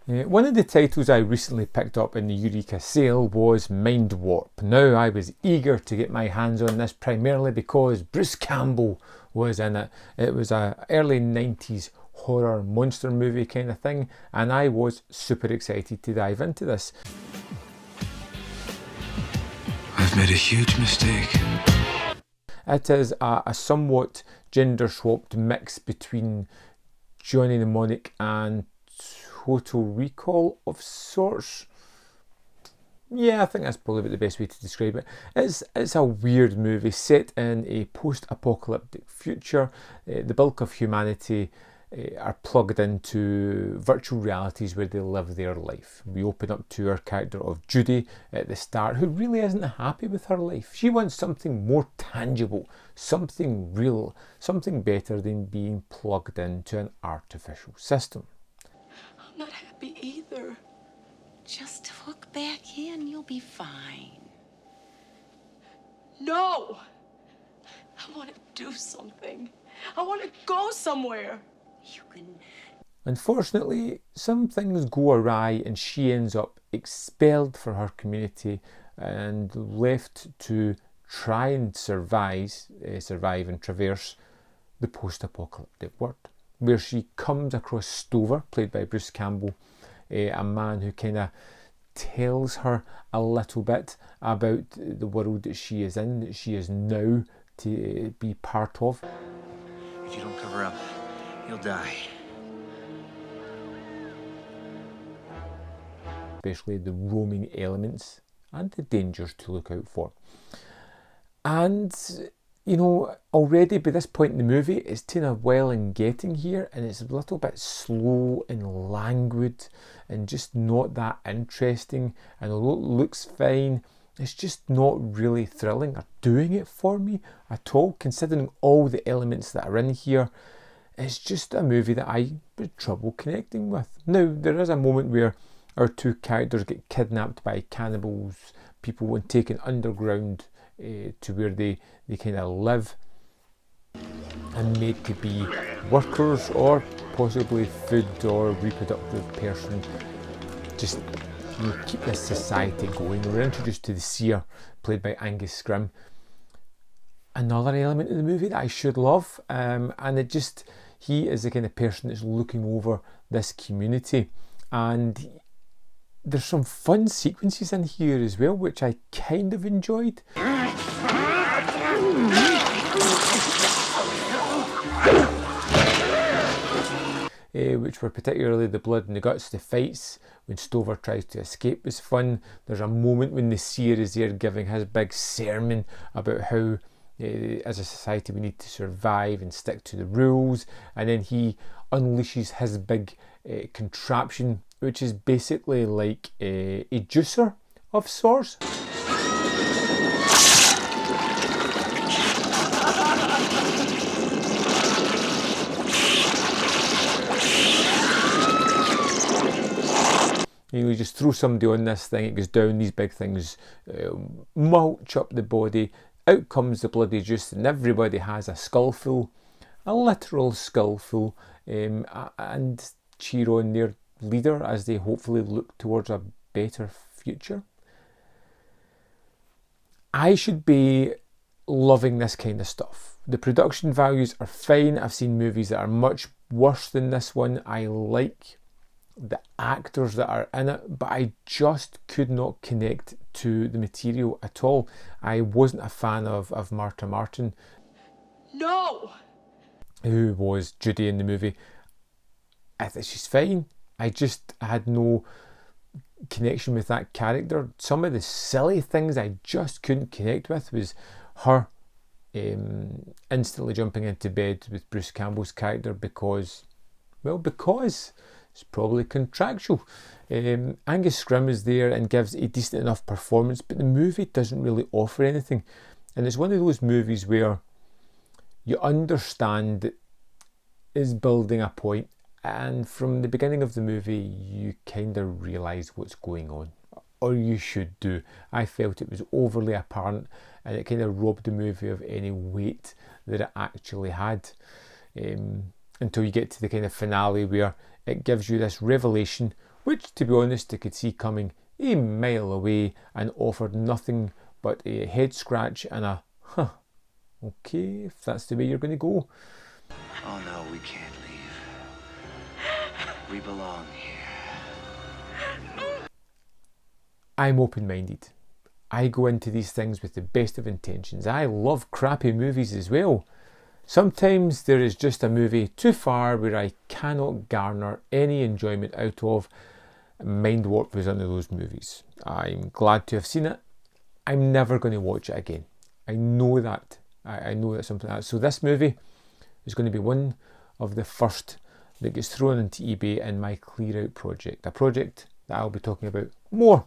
One of the titles I recently picked up in the Eureka sale was Mindwarp. Now, I was eager to get my hands on this primarily because Bruce Campbell was in it. It was an early 90s horror monster movie kind of thing, and I was super excited to dive into this. I've made a huge mistake. It is a somewhat gender-swapped mix between Johnny Mnemonic and Total Recall of sorts. Yeah, I think that's probably the best way to describe it. It's a weird movie set in a post-apocalyptic future. The bulk of humanity are plugged into virtual realities where they live their life. We open up to our character of Judy at the start, who really isn't happy with her life. She wants something more tangible, something real, something better than being plugged into an artificial system. I'm not happy either. Just hook back in, you'll be fine. No! I want to do something. I want to go somewhere. You can... Unfortunately, some things go awry and she ends up expelled from her community and left to try and survive and traverse the post-apocalyptic world, where she comes across Stover, played by Bruce Campbell, a man who kind of tells her a little bit about the world that she is in, that she is now to be part of. If you don't cover up, you'll die. Especially the roaming elements and the dangers to look out for. And, you know, already by this point in the movie, it's taken a while in getting here, and it's a little bit slow and languid and just not that interesting. And although it looks fine, it's just not really thrilling or doing it for me at all, considering all the elements that are in here. It's just a movie that I had trouble connecting with. Now, there is a moment where our two characters get kidnapped by cannibals, people, and taken underground to where they kind of live and made to be workers or possibly food or reproductive person. Just, you know, keep this society going. We're introduced to the Seer, played by Angus Scrimm. Another element of the movie that I should love, and he is the kind of person that's looking over this community, and there's some fun sequences in here as well, which I kind of enjoyed. Which were particularly the blood and the guts. The fights when Stover tries to escape was fun. There's a moment when the Seer is there giving his big sermon about how as a society we need to survive and stick to the rules, and then he unleashes his big contraption, which is basically like a juicer of sorts. You just throw somebody on this thing, it goes down, these big things mulch up the body, out comes the bloody juice, and everybody has a skullful, a literal skullful, and cheer on their leader as they hopefully look towards a better future. I should be loving this kind of stuff. The production values are fine. I've seen movies that are much worse than this one. I like the actors that are in it, but I just could not connect to the material at all. I wasn't a fan of Marta Martin. No! Who was Judy in the movie. I think she's fine. I had no connection with that character. Some of the silly things I just couldn't connect with was her instantly jumping into bed with Bruce Campbell's character because it's probably contractual. Angus Scrimm is there and gives a decent enough performance, but the movie doesn't really offer anything. And it's one of those movies where you understand it is building a point, and from the beginning of the movie you kind of realise what's going on, or you should do. I felt it was overly apparent, and it kind of robbed the movie of any weight that it actually had, until you get to the kind of finale where it gives you this revelation which, to be honest, I could see coming a mile away and offered nothing but a head scratch and a, huh, okay, if that's the way you're going to go. Oh no, we can't leave. We belong here. I'm open-minded. I go into these things with the best of intentions. I love crappy movies as well. Sometimes there is just a movie too far where I cannot garner any enjoyment out of. Mindwarp was one of those movies. I'm glad to have seen it. I'm never going to watch it again. I know that. I know that something like that. So this movie is going to be one of the first that gets thrown into eBay in my clear out project. A project that I'll be talking about more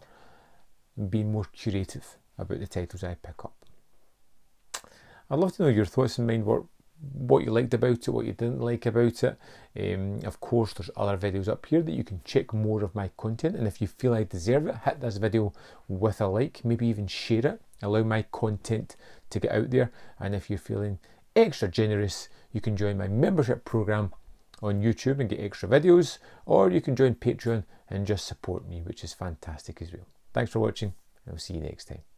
and being more curative about the titles I pick up. I'd love to know your thoughts on Mindwarp, what you liked about it, what you didn't like about it. Of course, there's other videos up here that you can check more of my content, and if you feel I deserve it, hit this video with a like, maybe even share it, allow my content to get out there. And if you're feeling extra generous, you can join my membership program on YouTube and get extra videos, or you can join Patreon and just support me, which is fantastic as well. Thanks for watching, and I'll see you next time.